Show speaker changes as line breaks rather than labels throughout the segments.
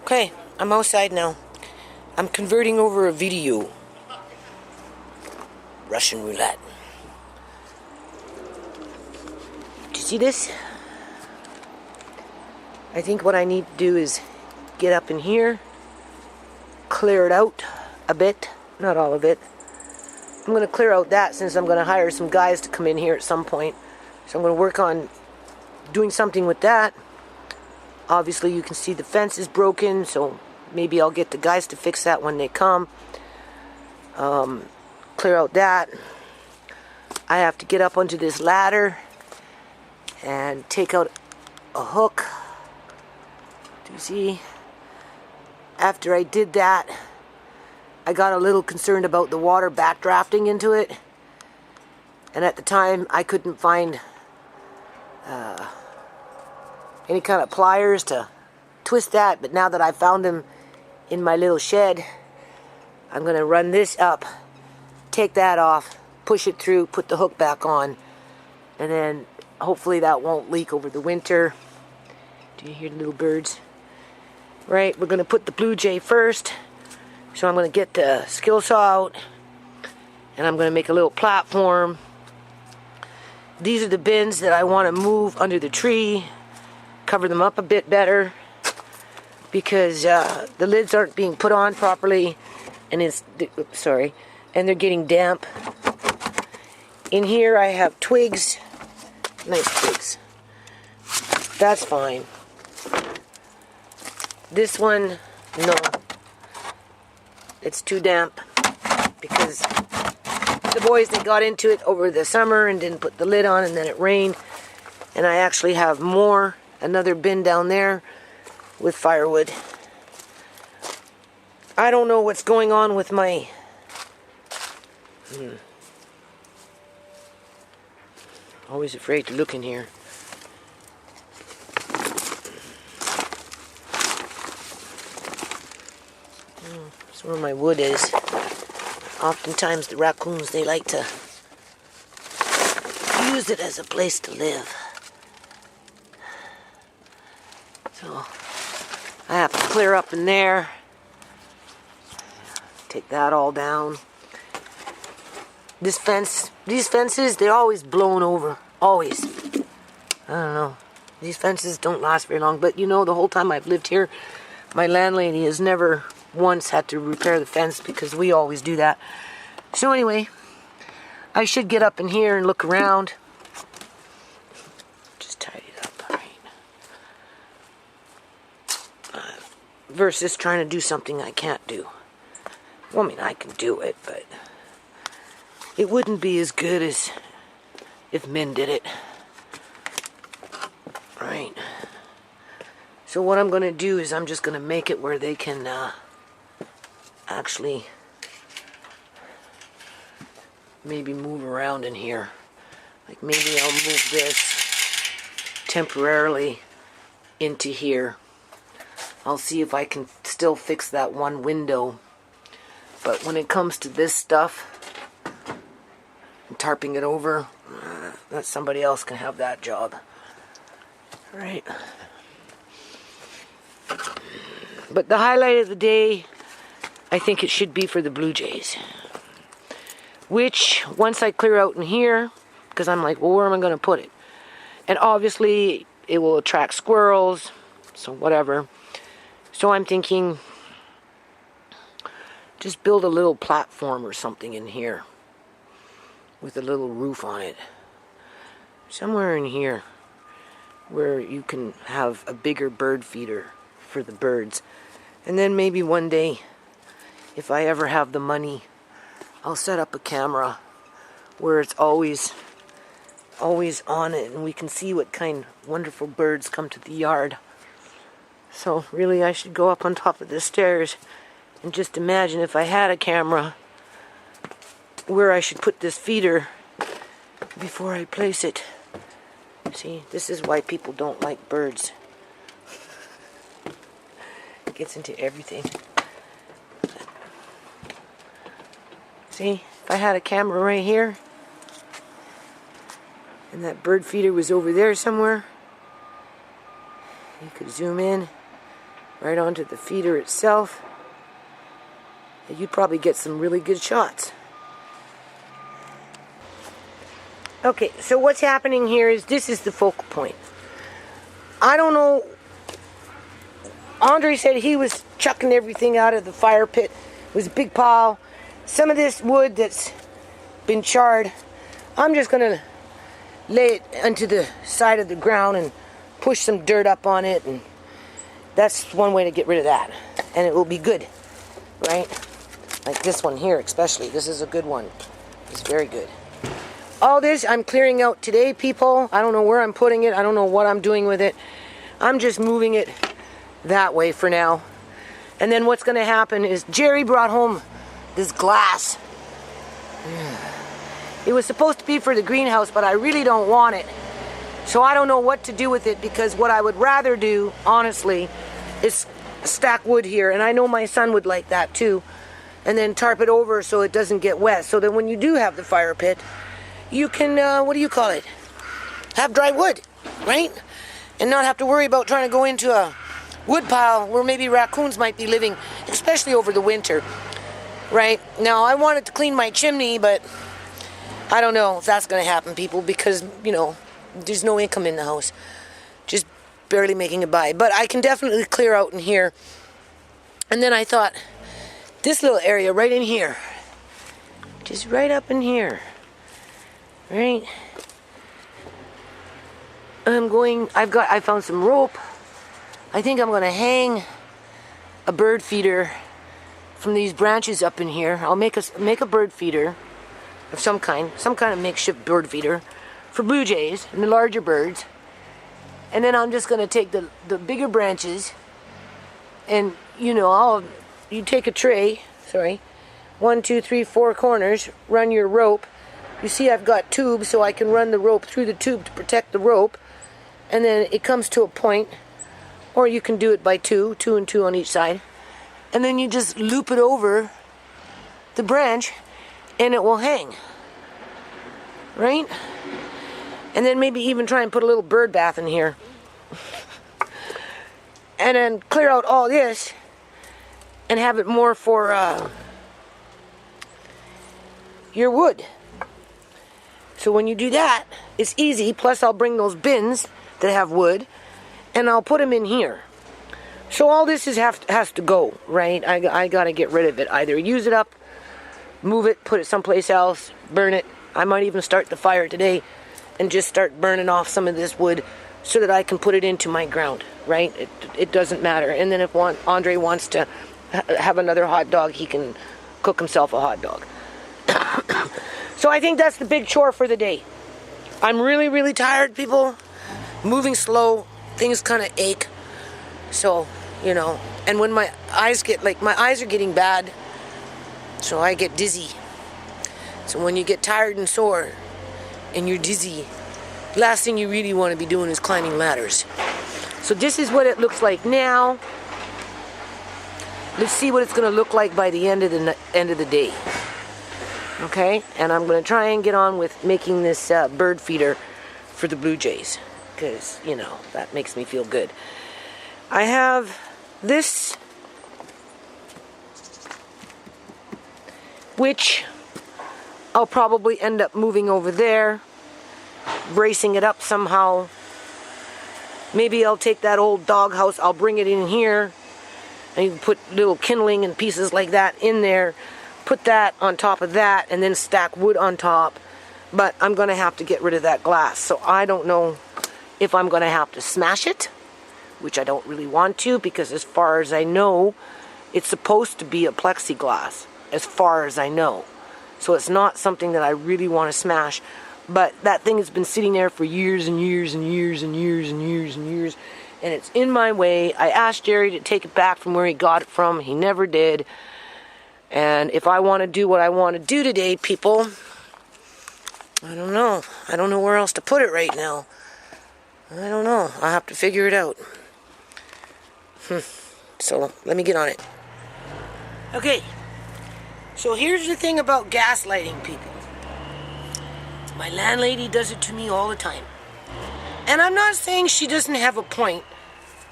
Okay, I'm outside now. I'm converting over a video. Russian roulette. Do you see this? I think what I need to do is get up in here, clear it out a bit, not all of it. I'm going to clear out that since I'm going to hire some guys to come in here at some point. So I'm going to work on doing something with that. Obviously you can see the fence is broken, so maybe I'll get the guys to fix that when they come. Clear out that. I have to get up onto this ladder and take out a hook. Do you see? After I did that, I got a little concerned about the water backdrafting into it. And at the time, I couldn't find any kind of pliers to twist that. But now that I found them in my little shed, I'm going to run this up, take that off, push it through, put the hook back on, and then hopefully that won't leak over the winter. Do you hear the little birds? Right, we're going to put the blue jay first. So I'm going to get the skill saw out, and I'm going to make a little platform. These are the bins that I want to move under the tree, cover them up a bit better, because the lids aren't being put on properly, and and they're getting damp. In here I have twigs, nice twigs. That's fine. This one, no. It's too damp because the boys, they got into it over the summer and didn't put the lid on, and then it rained. And I actually have another bin down there with firewood. I don't know what's going on with my always afraid to look in here. That's where my wood is. Oftentimes the raccoons, they like to use it as a place to live. So I have to clear up in there. Take that all down. These fences, they're always blown over. Always. I don't know. These fences don't last very long. But you know, the whole time I've lived here, my landlady has never once had to repair the fence because we always do that. So anyway, I should get up in here and look around. Just tidy it up, alright. Versus trying to do something I can't do. Well, I mean, I can do it, but it wouldn't be as good as if Min did it. Right. So what I'm going to do is I'm just going to make it where they can actually maybe move around in here. Like maybe I'll move this temporarily into here. I'll see if I can still fix that one window. But when it comes to this stuff, and tarping it over, that somebody else can have that job. Right. But the highlight of the day, I think it should be for the blue jays. Which, once I clear out in here, because I'm like, well, where am I going to put it? And obviously, it will attract squirrels, so whatever. So I'm thinking, just build a little platform or something in here with a little roof on it. Somewhere in here where you can have a bigger bird feeder for the birds. And then maybe one day, if I ever have the money, I'll set up a camera where it's always on it, and we can see what kind of wonderful birds come to the yard. So really, I should go up on top of the stairs and just imagine if I had a camera where I should put this feeder before I place it. See, this is why people don't like birds. It gets into everything. See, if I had a camera right here, and that bird feeder was over there somewhere, you could zoom in right onto the feeder itself. And you'd probably get some really good shots. Okay, so what's happening here is this is the focal point. I don't know. Andre said he was chucking everything out of the fire pit. It was a big pile. Some of this wood that's been charred, I'm just going to lay it onto the side of the ground and push some dirt up on it, and that's one way to get rid of that. And it will be good, right? Like this one here especially. This is a good one. It's very good. All this I'm clearing out today, people. I don't know where I'm putting it. I don't know what I'm doing with it. I'm just moving it that way for now. And then what's going to happen is Jerry brought home this glass. It was supposed to be for the greenhouse, but I really don't want it. So I don't know what to do with it, because what I would rather do, honestly, is stack wood here. And I know my son would like that too. And then tarp it over so it doesn't get wet. So that when you do have the fire pit, you can, what do you call it? Have dry wood, right? And not have to worry about trying to go into a wood pile where maybe raccoons might be living, especially over the winter, right? Now, I wanted to clean my chimney, but I don't know if that's going to happen, people, because, you know, there's no income in the house. Just barely making it by. But I can definitely clear out in here. And then I thought, this little area right in here, just right up in here, right? I found some rope. I think I'm going to hang a bird feeder from these branches up in here. I'll make a bird feeder of some kind of makeshift bird feeder for blue jays and the larger birds. And then I'm just going to take the bigger branches, and you know, you take a tray, 1, 2, 3, 4 corners, run your rope. You see I've got tubes, so I can run the rope through the tube to protect the rope. And then it comes to a point, or you can do it by 2 and 2 on each side. And then you just loop it over the branch, and it will hang, right? And then maybe even try and put a little bird bath in here. And then clear out all this and have it more for your wood. So when you do that, it's easy. Plus I'll bring those bins that have wood, and I'll put them in here. So all this has to go, right? I got to get rid of it. Either use it up, move it, put it someplace else, burn it. I might even start the fire today and just start burning off some of this wood so that I can put it into my ground, right? It doesn't matter. And then if Andre wants to have another hot dog, he can cook himself a hot dog. So I think that's the big chore for the day. I'm really, really tired, people. Moving slow. Things kind of ache. So, you know, and when my eyes are getting bad, so I get dizzy. So when you get tired and sore and you're dizzy, the last thing you really want to be doing is climbing ladders. So this is what it looks like now. Let's see what it's going to look like by the end of the day. Okay, and I'm going to try and get on with making this bird feeder for the blue jays, because, you know, that makes me feel good. I have this, which I'll probably end up moving over there, bracing it up somehow. Maybe I'll take that old doghouse, I'll bring it in here, and you can put little kindling and pieces like that in there. Put that on top of that, and then stack wood on top. But I'm going to have to get rid of that glass. So I don't know if I'm going to have to smash it, which I don't really want to, because as far as I know, it's supposed to be a plexiglass, as far as I know. So it's not something that I really want to smash. But that thing has been sitting there for years and years and years and years and years and years. And it's in my way. I asked Jerry to take it back from where he got it from. He never did. And if I want to do what I want to do today, people, I don't know. I don't know where else to put it right now. I don't know. I'll have to figure it out. So, let me get on it. Okay. So here's the thing about gaslighting people. My landlady does it to me all the time. And I'm not saying she doesn't have a point,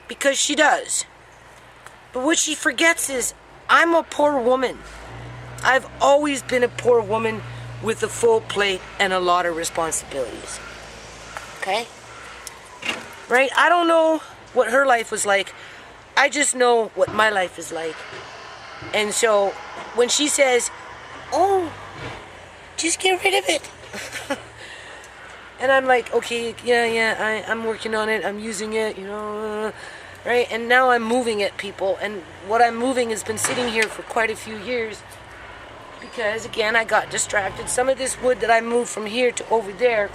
because she does. But what she forgets is I'm a poor woman. I've always been a poor woman with a full plate and a lot of responsibilities. Okay? Right? I don't know what her life was like. I just know what my life is like. And so when she says, oh, just get rid of it. And I'm like, okay, yeah, I'm working on it. I'm using it, right? And now I'm moving it, people. And what I'm moving has been sitting here for quite a few years. Because, again, I got distracted. Some of this wood that I moved from here to over there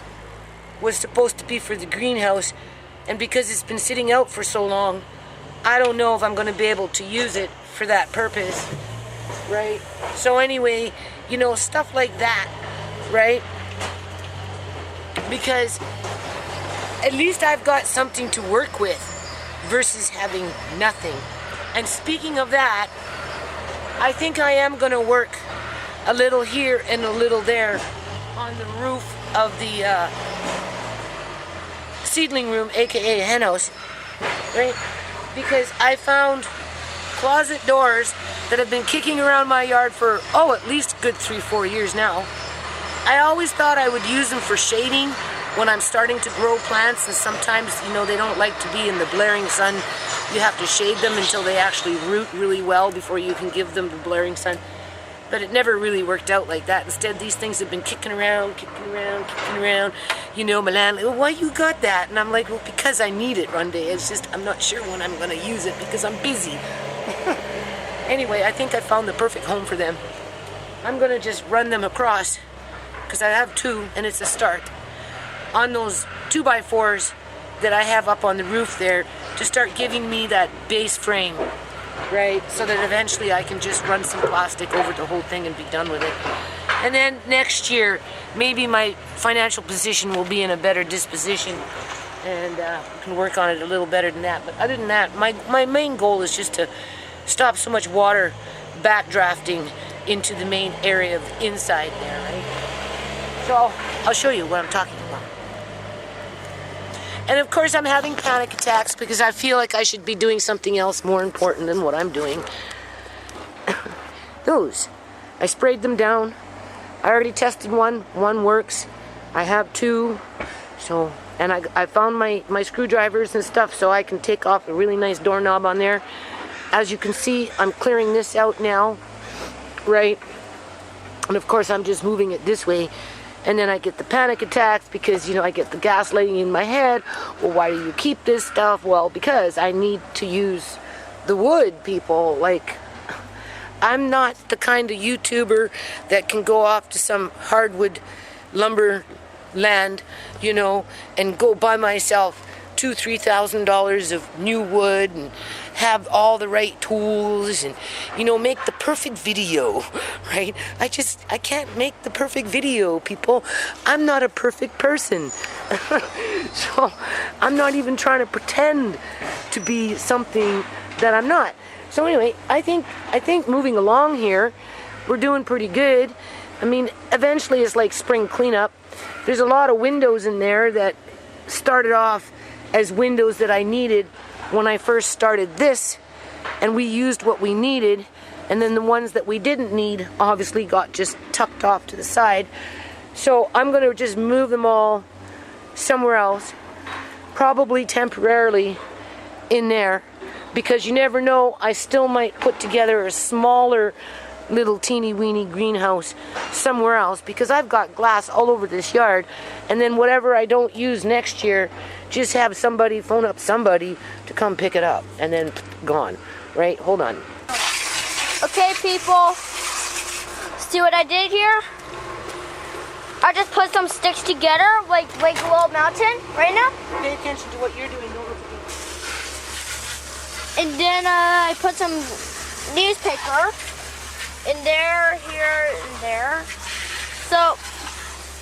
was supposed to be for the greenhouse. And because it's been sitting out for so long, I don't know if I'm going to be able to use it for that purpose, right? So anyway, stuff like that, right? Because at least I've got something to work with versus having nothing. And speaking of that, I think I am going to work a little here and a little there on the roof of the seedling room, aka henhouse, right? Because I found closet doors that have been kicking around my yard for, at least a good 3-4 years now. I always thought I would use them for shading when I'm starting to grow plants, and sometimes, they don't like to be in the blaring sun. You have to shade them until they actually root really well before you can give them the blaring sun. But it never really worked out like that. Instead, these things have been kicking around. My landlady, well, why you got that? And I'm like, well, because I need it one day. It's just, I'm not sure when I'm going to use it because I'm busy. Anyway, I think I found the perfect home for them. I'm going to just run them across, because I have 2, and it's a start, on those 2x4s that I have up on the roof there to start giving me that base frame, right? So that eventually I can just run some plastic over the whole thing and be done with it. And then next year, maybe my financial position will be in a better disposition, and we can work on it a little better than that. But other than that, my main goal is just to stop so much water backdrafting into the main area of inside there, right? So I'll show you what I'm talking about. And of course I'm having panic attacks because I feel like I should be doing something else more important than what I'm doing. Those. I sprayed them down. I already tested one. One works. I have 2. So, and I found my screwdrivers and stuff so I can take off a really nice doorknob on there. As you can see, I'm clearing this out now, right? And of course I'm just moving it this way. And then I get the panic attacks because, I get the gaslighting in my head. Well, why do you keep this stuff? Well, because I need to use the wood, people. Like, I'm not the kind of YouTuber that can go off to some hardwood lumber land, and go buy myself $2,000-$3,000 of new wood and have all the right tools and, make the perfect video, right? I can't make the perfect video, people. I'm not a perfect person. So I'm not even trying to pretend to be something that I'm not. So anyway, I think moving along here, we're doing pretty good. I mean, eventually it's like spring cleanup. There's a lot of windows in there that started off as windows that I needed when I first started this, and we used what we needed, and then the ones that we didn't need obviously got just tucked off to the side. So I'm going to just move them all somewhere else, probably temporarily in there, because you never know, I still might put together a smaller little teeny weeny greenhouse somewhere else, because I've got glass all over this yard, and then whatever I don't use next year, just have somebody phone up somebody to come pick it up, and then gone, right? Hold on.
Okay, people, see what I did here? I just put some sticks together, like a little mountain, right now.
Pay attention to what you're doing, don't look at me.
And then I put some newspaper in there, here, and there. So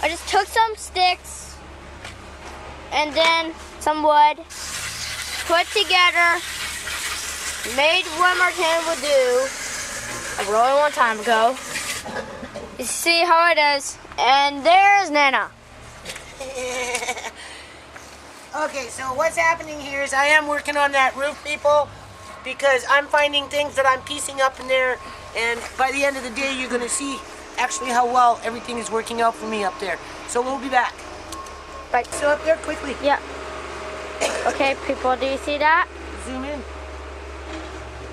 I just took some sticks and then some wood, put together, made what Martin would do a really long time ago. You see how it is, and there's Nana.
Okay, so what's happening here is I am working on that roof, people. because I'm finding things that I'm piecing up in there, and by the end of the day, you're gonna see actually how well everything is working out for me up there. So we'll be back.
Right.
So up there quickly.
Yeah. Okay, people, do you see that?
Zoom in.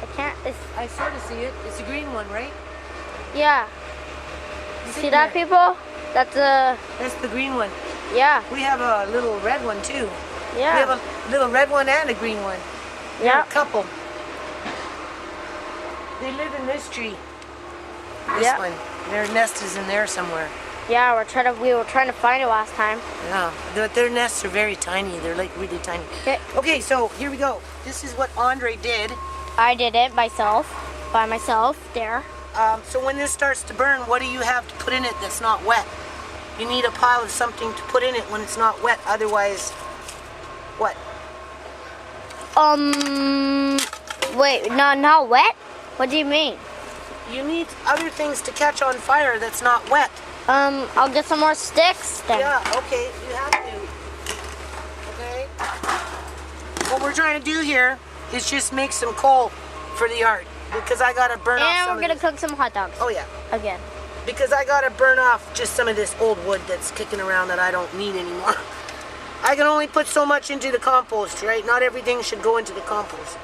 I can't.
I sort of see it. It's the green one, right?
Yeah. You see that, people? That's
That's the green one.
yeah.
We have a little red one too.
Yeah.
We have a little red one and a green one.
Yeah.
A couple. They live in this tree. This
Yeah.
one. Their nest is in there somewhere.
Yeah, we were trying to find it last time.
Yeah. Their nests are very tiny. They're like really tiny.
Okay.
Okay, so here we go. This is what Andre did.
I did it by myself, there.
So when this starts to burn, what do you have to put in it that's not wet? You need a pile of something to put in it when it's not wet. Otherwise, what?
Wait, not wet? What do you mean?
You need other things to catch on fire that's not wet.
I'll get some more sticks then.
Yeah, okay, you have to. Okay? What we're trying to do here is just make some coal for the yard. Because I gotta burn off
And
some
we're gonna
of this.
cook some hot dogs.
Oh yeah.
Again.
Because I gotta burn off just some of this old wood that's kicking around that I don't need anymore. I can only put so much into the compost, right? Not everything should go into the compost.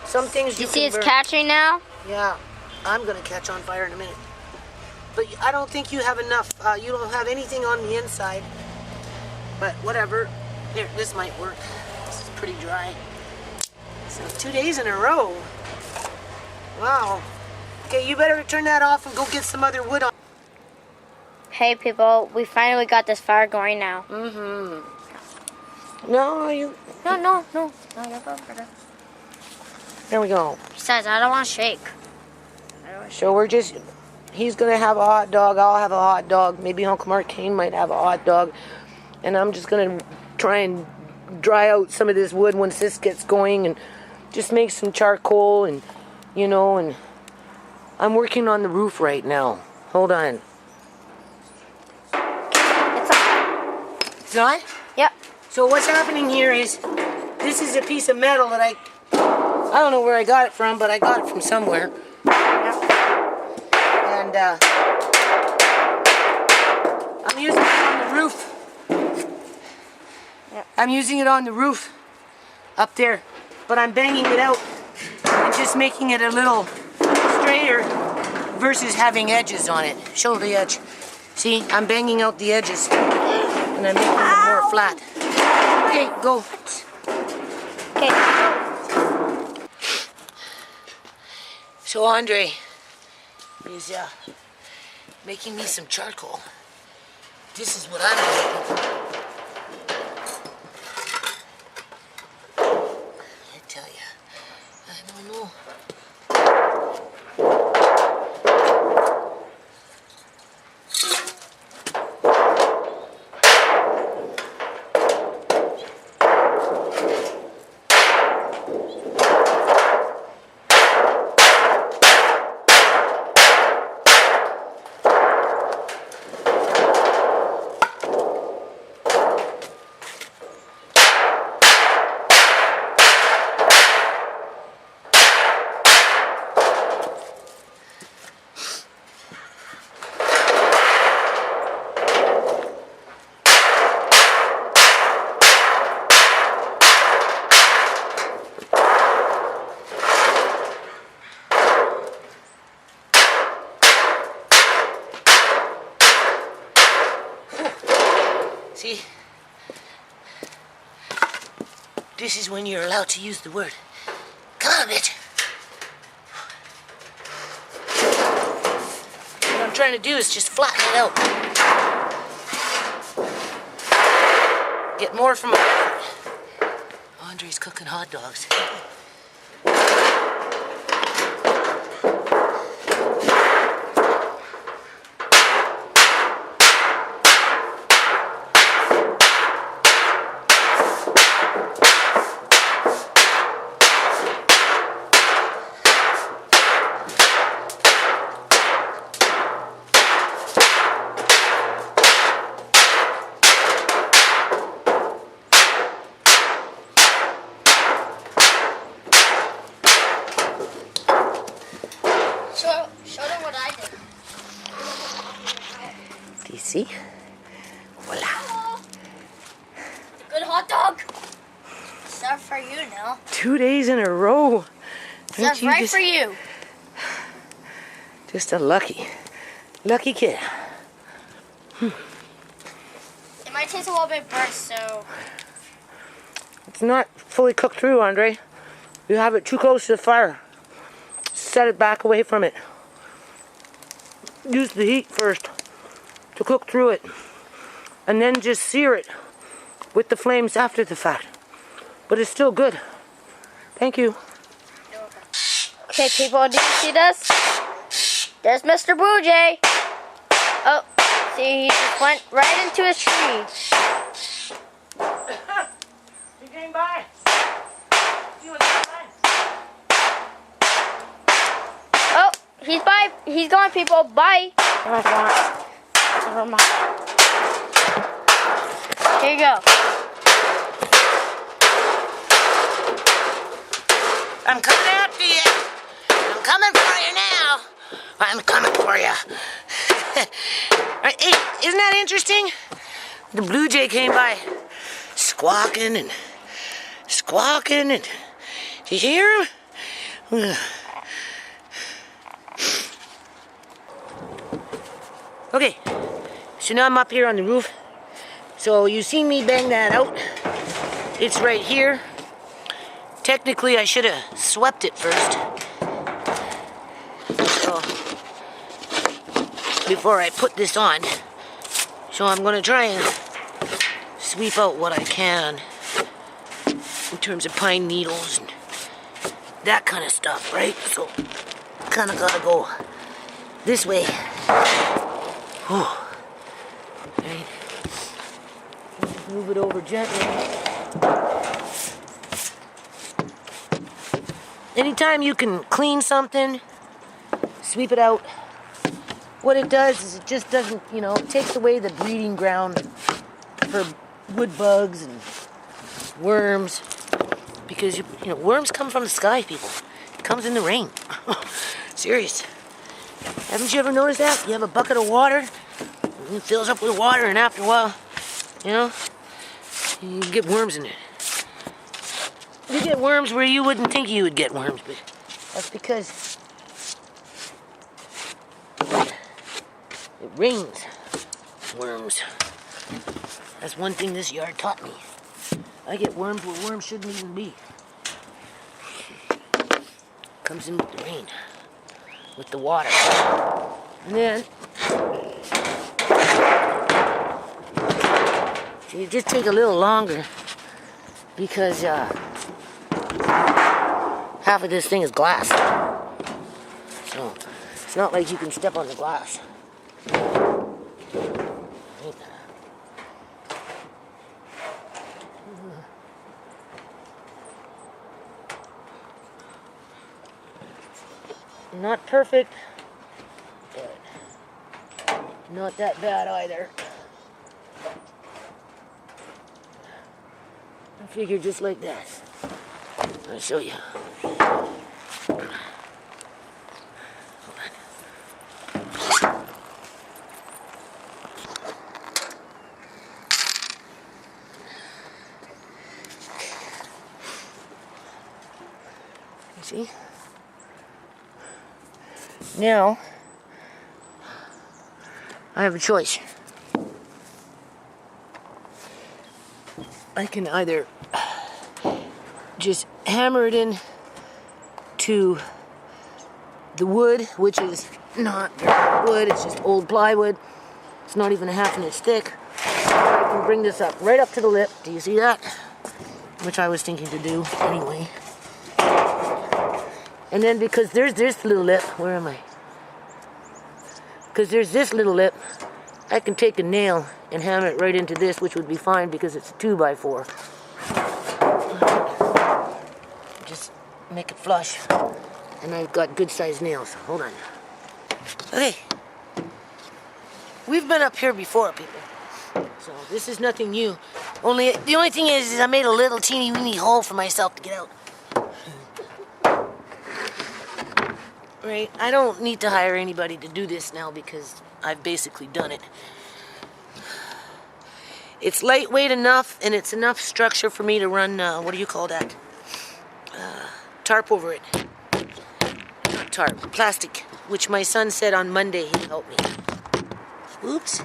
Some things
You
you
see
can
it's
burn.
catching now?
Yeah, I'm gonna catch on fire in a minute. But I don't think you have enough. You don't have anything on the inside. But whatever. Here, this might work. This is pretty dry. So 2 days in a row. Wow. Okay, you better turn that off and go get some other wood on.
Hey people, we finally got this fire going now.
No, you.
No, you're good.
There we go.
Besides, I don't want to shake.
So we're just. He's gonna have a hot dog. I'll have a hot dog. Maybe Uncle Mark Kane might have a hot dog. And I'm just gonna try and dry out some of this wood once this gets going, and just make some charcoal, and and I'm working on the roof right now. Hold on.
It's on.
It's on?
Yep.
So what's happening here is, this is a piece of metal that I don't know where I got it from, but I got it from somewhere. And I'm using it on the roof.
Yep.
I'm using it on the roof up there, but I'm banging it out and just making it a little straighter versus having edges on it. Show the edge. See, I'm banging out the edges and I'm making them more flat. Okay, go.
Okay.
So Andre is making me some charcoal. This is what I'm doing. I tell you, I don't know. See? This is when you're allowed to use the word. Come on, bitch. What I'm trying to do is just flatten it out. Get more from my effort. Andre's cooking hot dogs. See? Voila.
Good hot dog. Stuff for you now.
2 days in a row.
Stuff right for you.
Just a lucky kid.
It might taste a little bit burnt, so...
It's not fully cooked through, Andre. You have it too close to the fire. Set it back away from it. Use the heat first to cook through it. And then just sear it with the flames after the fact. But it's still good. Thank you.
Okay, people, do you see this? There's Mr. Blue Jay. Oh, see, he just went right into his tree.
You came by.
Oh, he's by. He's gone, people. Bye. Never mind. Here you go.
I'm coming after you. I'm coming for you now. I'm coming for you. Hey, isn't that interesting? The blue jay came by squawking and squawking and... Did you hear him? Okay, so now I'm up here on the roof. So you see me bang that out. It's right here. Technically, I should have swept it first. So, before I put this on. So I'm going to try and sweep out what I can in terms of pine needles and that kind of stuff, right? So, kind of got to go this way. Whew. Right. Just move it over gently. Anytime you can clean something, sweep it out, what it does is it just doesn't, it takes away the breeding ground for wood bugs and worms. Because, worms come from the sky, people. It comes in the rain. Serious. Haven't you ever noticed that? You have a bucket of water, and it fills up with water, and after a while, you get worms in it. You get worms where you wouldn't think you would get worms, but that's because it rains worms. That's one thing this yard taught me. I get worms where worms shouldn't even be. Comes in with the rain, with the water. And then, so you just take a little longer because half of this thing is glass. So it's not like you can step on the glass. Not perfect, but not that bad either. I figure just like that. I'll show you. Hold on. You see? Now, I have a choice. I can either just hammer it in to the wood, which is not wood, it's just old plywood. It's not even a half an inch thick. Or I can bring this up right up to the lip. Do you see that? Which I was thinking to do anyway. And then because there's this little lip, where am I? Because there's this little lip, I can take a nail and hammer it right into this, which would be fine because it's a 2x4. Just make it flush. And I've got good sized nails. Hold on. Okay. We've been up here before, people. So this is nothing new. The only thing is I made a little teeny weeny hole for myself to get out. Right? I don't need to hire anybody to do this now because I've basically done it. It's lightweight enough, and it's enough structure for me to run, what do you call that? Tarp over it. Not tarp, plastic, which my son said on Monday he'd help me. Oops.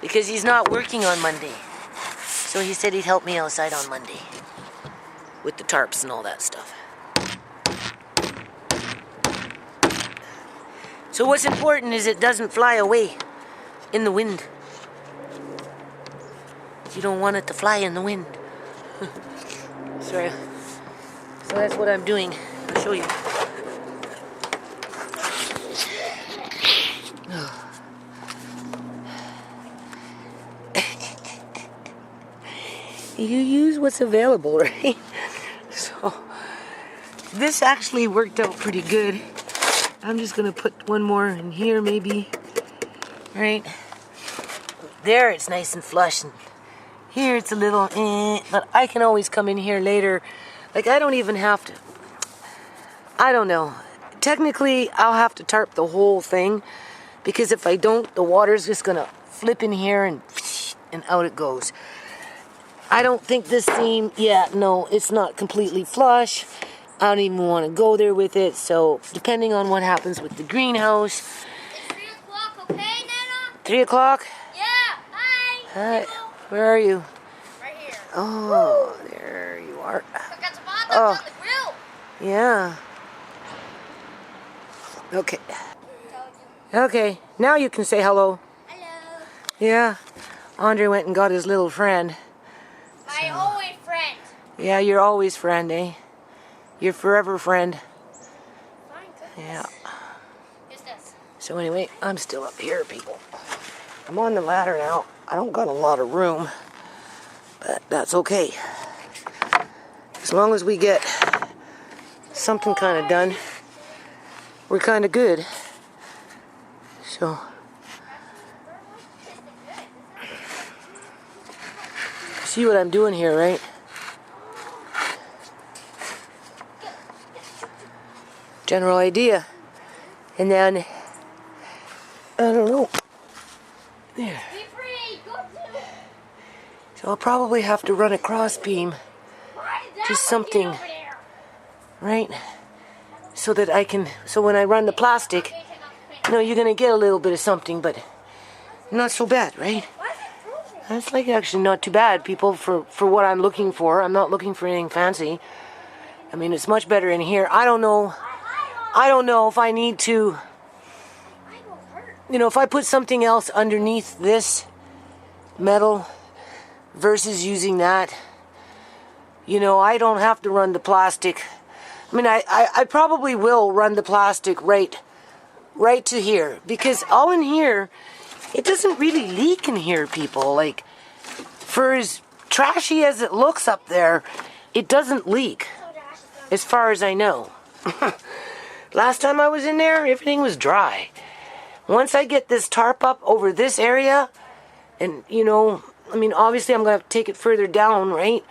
Because he's not working on Monday. So he said he'd help me outside on Monday. With the tarps and all that stuff. So what's important is it doesn't fly away in the wind. You don't want it to fly in the wind. So that's what I'm doing. I'll show you. You use what's available, right? So this actually worked out pretty good. I'm just gonna put one more in here maybe. Right? There it's nice and flush, and here it's a little but I can always come in here later. Like, I don't even have to, I don't know. Technically, I'll have to tarp the whole thing, because if I don't, the water's just gonna flip in here and out it goes. I don't think this seam, no, it's not completely flush. I don't even want to go there with it, so depending on what happens with the greenhouse.
It's 3 o'clock, okay, Nana?
3 o'clock?
Yeah, hi.
Hi. Where are you?
Right here.
Oh, there you are.
I got some hot dogs on the grill.
Yeah. Okay. Okay, now you can say hello.
Hello.
Yeah. Andre went and got his little friend.
My always friend.
Yeah, you're always friend, eh? You're forever friend.
Fine, good.
Yeah.
Here's this.
So anyway, I'm still up here, people. I'm on the ladder now. I don't got a lot of room, but that's okay. As long as we get something kind of done, we're kind of good. So, see what I'm doing here, right? General idea. And then, I don't know. There.
Be free. Go to.
So I'll probably have to run a cross beam. Just something, right? So that I can, so when I run the plastic, you know, you're going to get a little bit of something, but not so bad, right? That's like actually not too bad, people, for what I'm looking for. I'm not looking for anything fancy. I mean, it's much better in here. I don't know if I need to, you know, if I put something else underneath this metal versus using that, you know, I don't have to run the plastic. I mean, I probably will run the plastic right to here, because all in here, it doesn't really leak in here, people. Like, for as trashy as it looks up there, it doesn't leak, as far as I know. Last time I was in there, everything was dry. Once I get this tarp up over this area, and, you know, I mean, obviously I'm going to have to take it further down, right?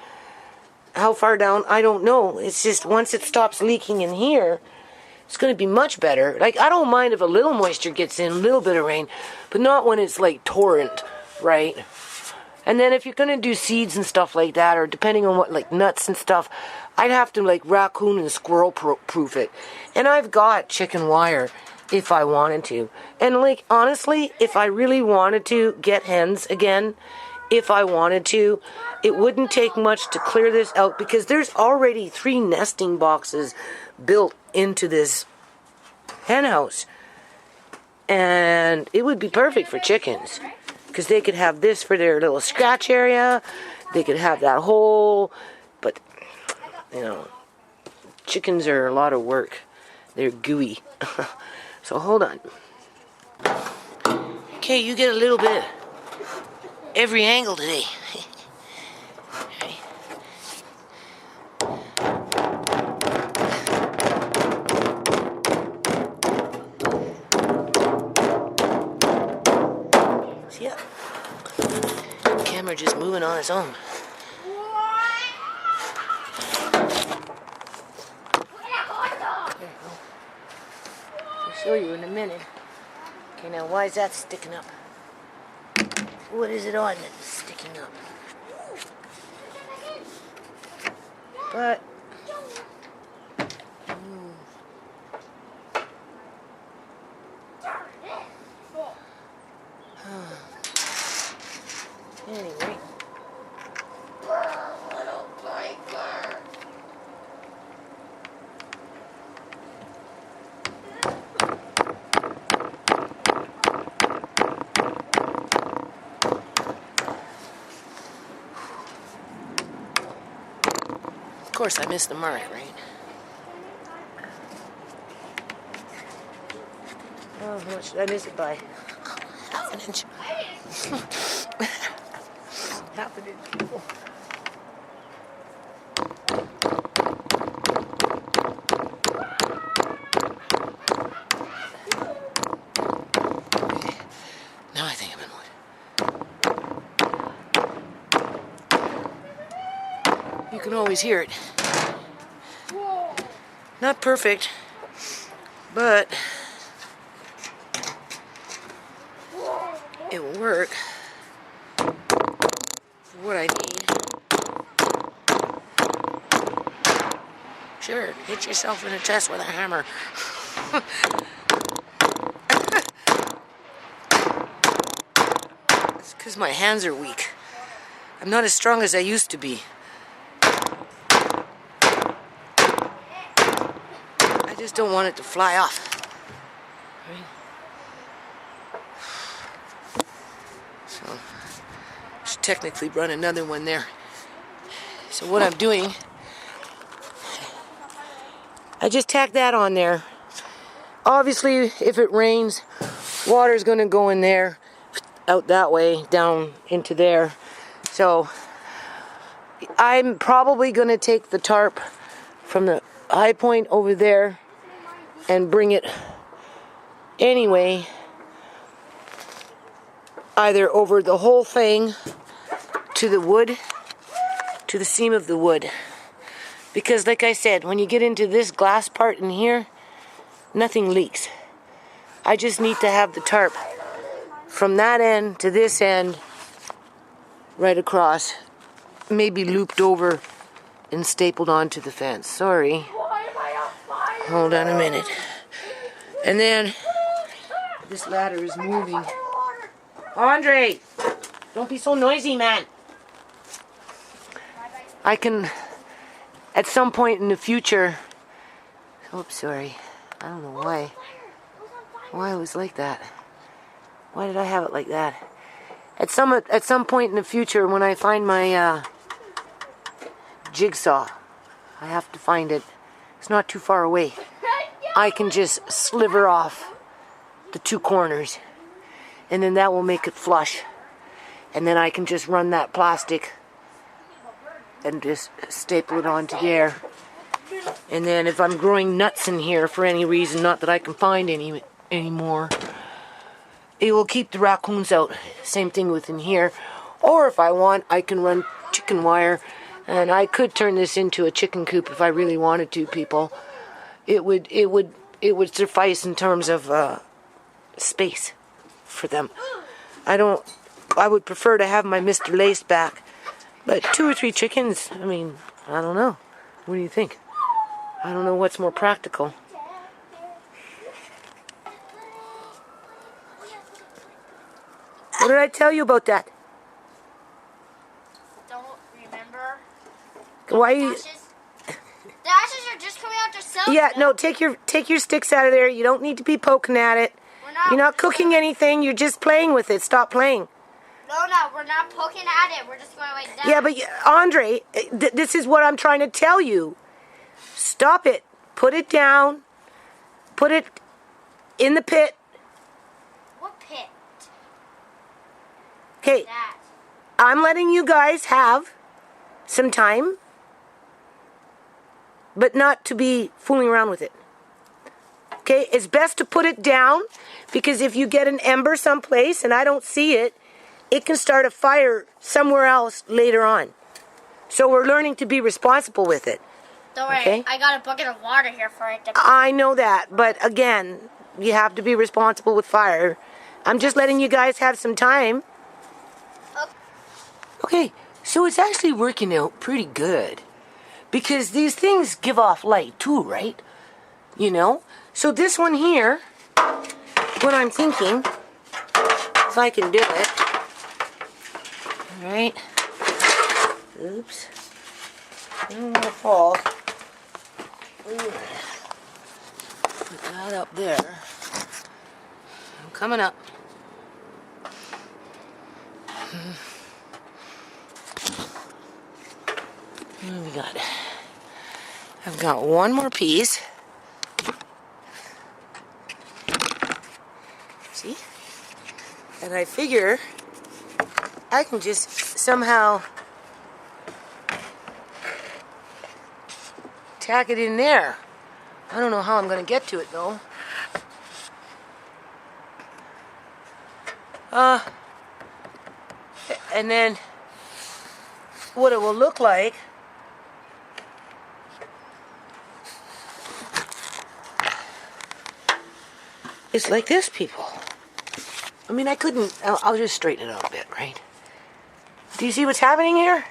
How far down, I don't know. It's just once it stops leaking in here, it's going to be much better. Like, I don't mind if a little moisture gets in, a little bit of rain, but not when it's like torrent, right? And then if you're going to do seeds and stuff like that, or depending on what, like nuts and stuff, I'd have to like raccoon and squirrel proof it. And I've got chicken wire if I wanted to. And like, honestly, if I really wanted to get hens again, if I wanted to, it wouldn't take much to clear this out, because there's already 3 nesting boxes built into this hen house. And it would be perfect for chickens, because they could have this for their little scratch area. They could have that hole. But, you know, chickens are a lot of work. They're gooey. So hold on. Okay, you get a little bit every angle today. Okay. See ya. The camera just moving on its own. I'll show you in a minute. Okay, now why is that sticking up? What is it on that's sticking up? But anyway. Of course, I missed the mark, right? Oh, how much did I miss it by? Half an inch. Half an inch, people. Okay. Now I think I'm in wood. You can always hear it. Not perfect, but it will work for what I need. Sure, hit yourself in the chest with a hammer. It's because my hands are weak. I'm not as strong as I used to be. I just don't want it to fly off. Right? So, I should technically run another one there. So what I'm doing, I just tack that on there. Obviously, if it rains, water's going to go in there, out that way, down into there. So, I'm probably going to take the tarp from the high point over there and bring it anyway, either over the whole thing to the wood, to the seam of the wood. Because like I said, when you get into this glass part in here, nothing leaks. I just need to have the tarp from that end to this end, right across, maybe looped over and stapled onto the fence. Sorry. Hold on a minute. And then, this ladder is moving. Andre! Don't be so noisy, man. I can, at some point in the future, oops, sorry. I don't know why it was like that. Why did I have it like that? At some point in the future, when I find my jigsaw, I have to find it. It's not too far away. I can just sliver off the two corners, and then that will make it flush. And then I can just run that plastic and just staple it onto there. And then if I'm growing nuts in here for any reason, not that I can find any anymore, it will keep the raccoons out. Same thing within here. Or if I want, I can run chicken wire, and I could turn this into a chicken coop if I really wanted to, people. It would suffice in terms of space for them. I would prefer to have my Mr. Lace back, but 2 or 3 chickens, I mean, I don't know. What do you think? I don't know what's more practical. What did I tell you about that?
Don't remember.
Why you...
The ashes are just coming out themselves.
Yeah, no, take your sticks out of there. You don't need to be poking at it. You're not cooking anything. You're just playing with it. Stop playing.
No, we're not poking at it. We're just going like that.
Yeah, but Andre, this is what I'm trying to tell you. Stop it. Put it down. Put it in the pit.
What pit?
Okay, I'm letting you guys have some time, but not to be fooling around with it. Okay, it's best to put it down, because if you get an ember someplace and I don't see it, it can start a fire somewhere else later on. So we're learning to be responsible with it.
Don't worry,
okay?
I got a bucket of water here for it to...
I know that, but again, you have to be responsible with fire. I'm just letting you guys have some time. Okay, so it's actually working out pretty good. Because these things give off light too, right? You know? So this one here, what I'm thinking, if I can do it. Alright. Oops. I don't want to fall. Ooh. Put that up there. I'm coming up. What do we got? I've got one more piece. See? And I figure I can just somehow tack it in there. I don't know how I'm going to get to it though. And then what it will look like is like this, people. I mean, I couldn't, I'll just straighten it out a bit, right? Do you see what's happening here?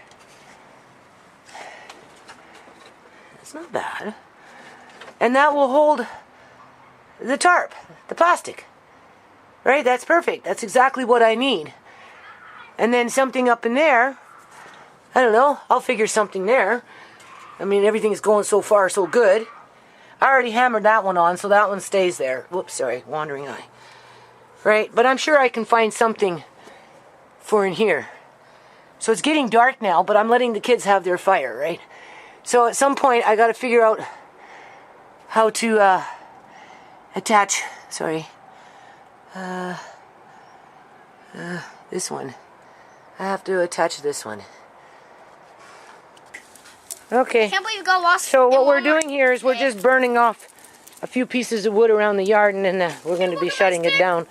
It's not bad. And that will hold the tarp, the plastic. Right? That's perfect. That's exactly what I need. And then something up in there, I don't know, I'll figure something there. I mean, everything's going so far so good. I already hammered that one on, so that one stays there. Whoops, sorry, wandering eye. Right? But I'm sure I can find something for in here. So it's getting dark now, but I'm letting the kids have their fire, right? So at some point, I got to figure out how to attach, this one. I have to attach this one. Okay.
I can't believe you got lost.
So what we're doing here is we're just burning off a few pieces of wood around the yard, and then we're going to be shutting it down.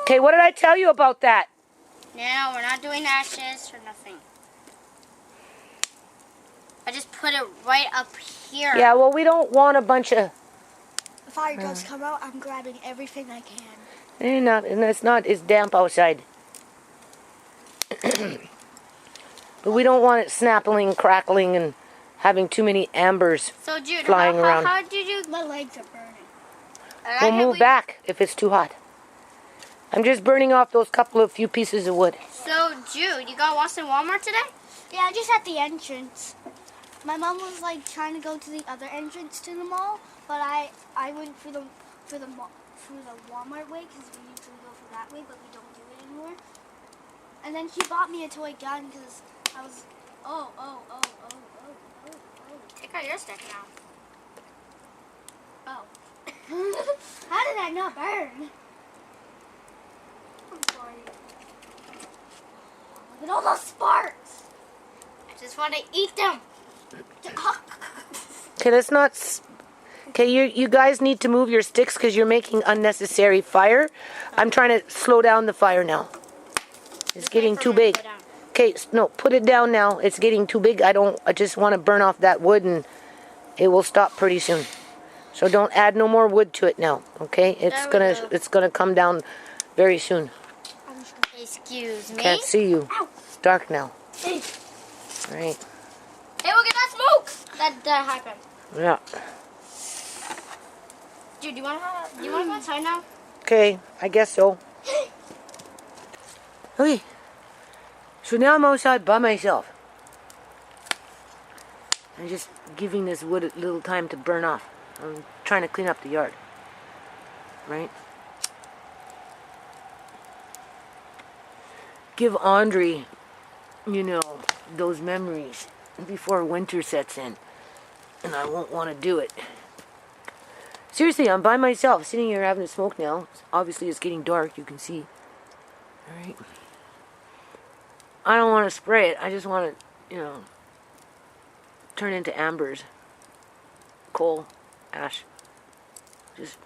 Okay, what did I tell you about that?
No, we're not doing ashes or nothing. I just put it right up here.
Yeah, well, we don't want a bunch of...
If fire does come out, I'm grabbing everything I can.
It's damp outside. But we don't want it snapping, crackling, and having too many ambers
so, Jude,
flying around.
How did you...
My legs are burning.
We'll move back if it's too hot. I'm just burning off those few pieces of wood.
So, Jude, you got lost in Walmart today?
Yeah, just at the entrance. My mom was like trying to go to the other entrance to the mall, but I went through the Walmart way because we usually go through that way, but we don't do it anymore. And then she bought me a toy gun because I was oh.
Take out your stick now.
Oh. How did that not burn? I'm sorry. Look at all those sparks.
I just want to eat them.
Okay, let's not... Okay, you guys need to move your sticks because you're making unnecessary fire. I'm trying to slow down the fire now. It's getting too big. Okay, no, put it down now. It's getting too big. I just want to burn off that wood and it will stop pretty soon. So don't add no more wood to it now, okay? It's gonna come down very soon.
Excuse me.
Can't see you. It's dark now.
Hey.
All right.
Hey, look at that smoke! That happened.
Yeah.
Dude, do you want to go outside now?
Okay, I guess so. Okay. So now I'm outside by myself. I'm just giving this wood a little time to burn off. I'm trying to clean up the yard. Right? Give Andre, those memories before winter sets in. And I won't want to do it. Seriously, I'm by myself, sitting here having a smoke now. Obviously, it's getting dark, you can see. Alright. I don't want to spray it. I just want to, turn into ambers. Coal. Ash. Just,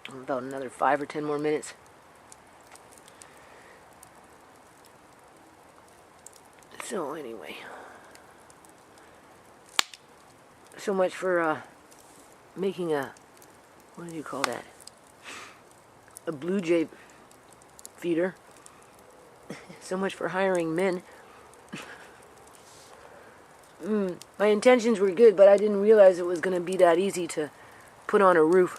about another 5 or 10 more minutes. So anyway, so much for making a, what do you call that? A blue jay feeder. So much for hiring men. My intentions were good, but I didn't realize it was going to be that easy to put on a roof.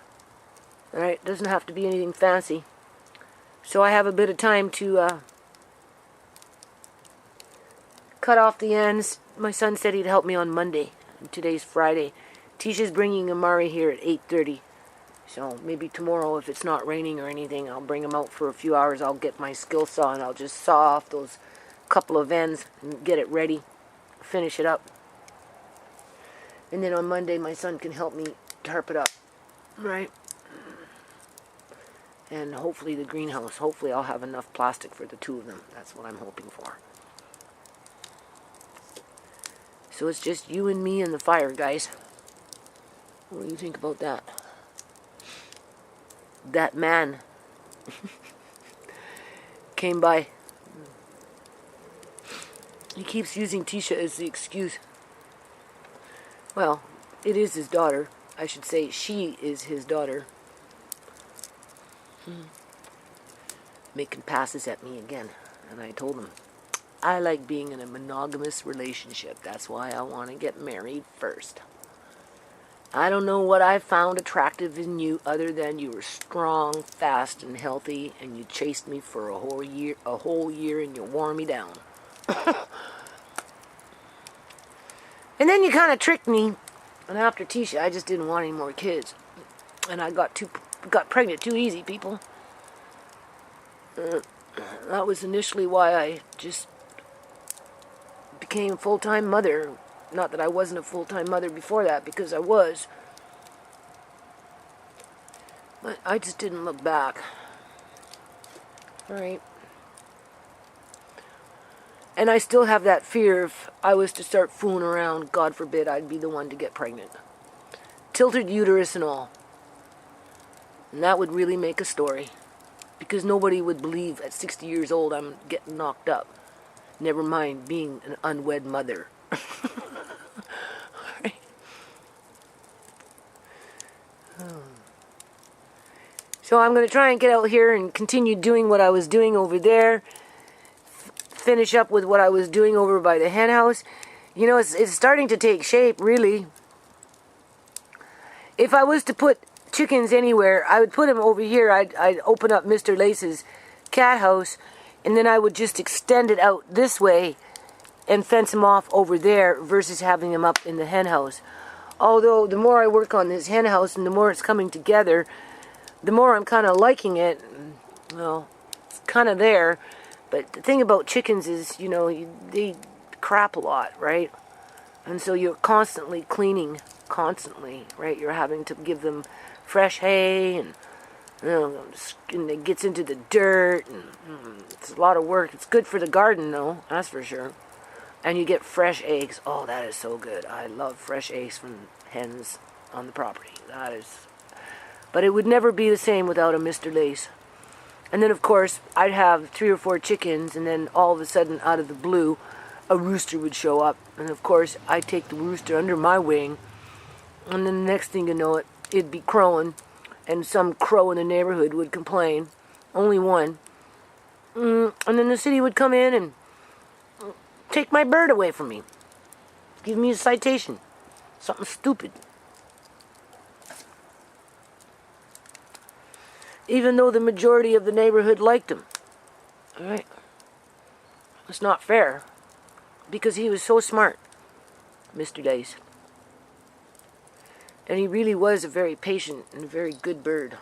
Alright, it doesn't have to be anything fancy. So I have a bit of time to cut off the ends. My son said he'd help me on Monday. Today's Friday. Tisha's bringing Amari here at 8:30. So maybe tomorrow, if it's not raining or anything, I'll bring him out for a few hours. I'll get my skill saw and I'll just saw off those couple of ends and get it ready. Finish it up. And then on Monday, my son can help me tarp it up. Right? And hopefully the greenhouse. Hopefully I'll have enough plastic for the two of them. That's what I'm hoping for. So it's just you and me and the fire, guys. What do you think about that? That man came by. He keeps using Tisha as the excuse. Well, it is his daughter. I should say she is his daughter. Making passes at me again. And I told him, I like being in a monogamous relationship. That's why I want to get married first. I don't know what I found attractive in you other than you were strong, fast, and healthy, and you chased me for a whole year, and you wore me down. And then you kind of tricked me, and after Tisha, I just didn't want any more kids, and I got pregnant too easy, people. That was initially why I just became a full-time mother. Not that I wasn't a full-time mother before that, because I was. But I just didn't look back. Alright. And I still have that fear if I was to start fooling around, God forbid, I'd be the one to get pregnant. Tilted uterus and all. And that would really make a story. Because nobody would believe at 60 years old I'm getting knocked up. Never mind being an unwed mother. So I'm going to try and get out here and continue doing what I was doing over there. Finish up with what I was doing over by the hen house. You know, it's starting to take shape, really. If I was to put chickens anywhere, I would put them over here. I'd open up Mr. Lace's cat house, and then I would just extend it out this way and fence them off over there versus having them up in the hen house. Although the more I work on this hen house and the more it's coming together, the more I'm kind of liking it. Well, it's kind of there. But the thing about chickens is, you know, they crap a lot, right? And so you're constantly cleaning, right? You're having to give them fresh hay, and, you know, and it gets into the dirt, and it's a lot of work. It's good for the garden, though, that's for sure. And you get fresh eggs. Oh, that is so good. I love fresh eggs from hens on the property. That is... But it would never be the same without a Mr. Lace. And then, of course, I'd have 3 or 4 chickens, and then all of a sudden, out of the blue, a rooster would show up. And, of course, I'd take the rooster under my wing, and then the next thing you know, it'd be crowing, and some crow in the neighborhood would complain. Only one. And then the city would come in and take my bird away from me. Give me a citation. Something stupid. Even though the majority of the neighborhood liked him. Alright? It's not fair. Because he was so smart, Mr. Lace. And he really was a very patient and very good bird.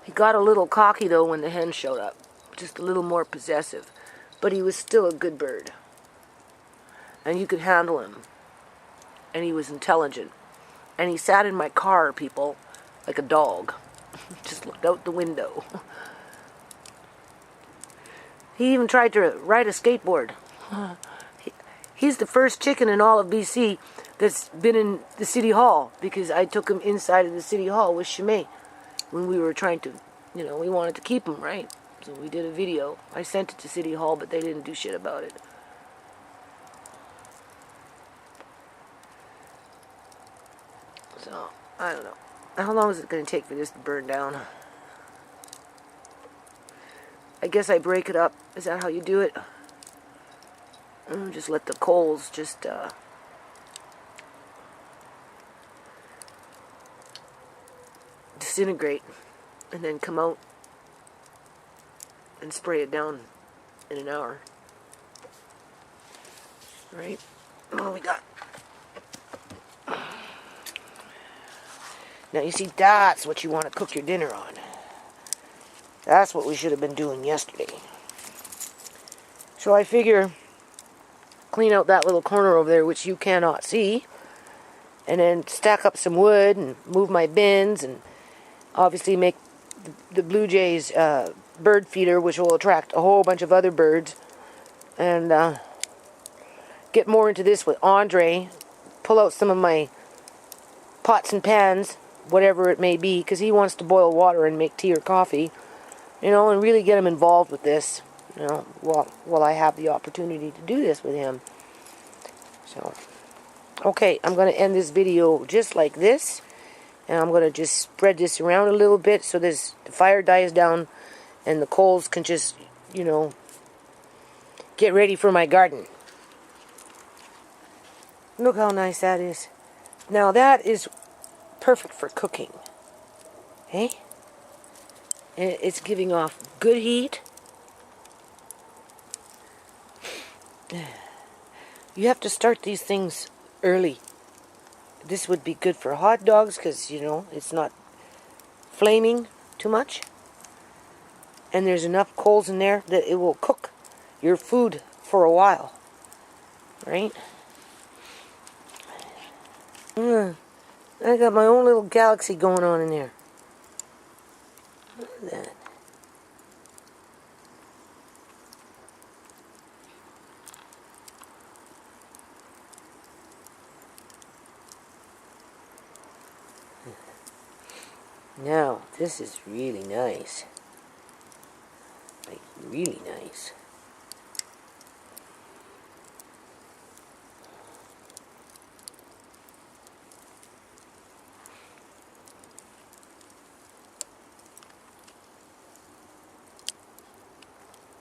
He got a little cocky, though, when the hen showed up. Just a little more possessive. But he was still a good bird. And you could handle him. And he was intelligent. And he sat in my car, people, like a dog. Just looked out the window. He even tried to ride a skateboard. He's the first chicken in all of BC that's been in the city hall, because I took him inside of the city hall with Shimei when we were trying to, you know, we wanted to keep him, right? So we did a video. I sent it to city hall, but they didn't do shit about it. So, I don't know. How long is it going to take for this to burn down? I guess I break it up. Is that how you do it? Just let the coals just disintegrate and then come out and spray it down in an hour. Right? What we got? Now you see, that's what you want to cook your dinner on. That's what we should have been doing yesterday. So I figure, clean out that little corner over there which you cannot see, and then stack up some wood and move my bins, and obviously make the blue jays bird feeder, which will attract a whole bunch of other birds, and get more into this with Andre. Pull out some of my pots and pans, whatever it may be, because he wants to boil water and make tea or coffee, you know, and really get him involved with this, you know, while I have the opportunity to do this with him. So, okay, I'm going to end this video just like this, and I'm going to just spread this around a little bit so the fire dies down and the coals can just, you know, get ready for my garden. Look how nice that is. Now that is perfect for cooking. Hey? And it's giving off good heat. You have to start these things early. This would be good for hot dogs because, you know, it's not flaming too much. And there's enough coals in there that it will cook your food for a while. Right? I got my own little galaxy going on in there. Look at that. Now, this is really nice. Like, really nice.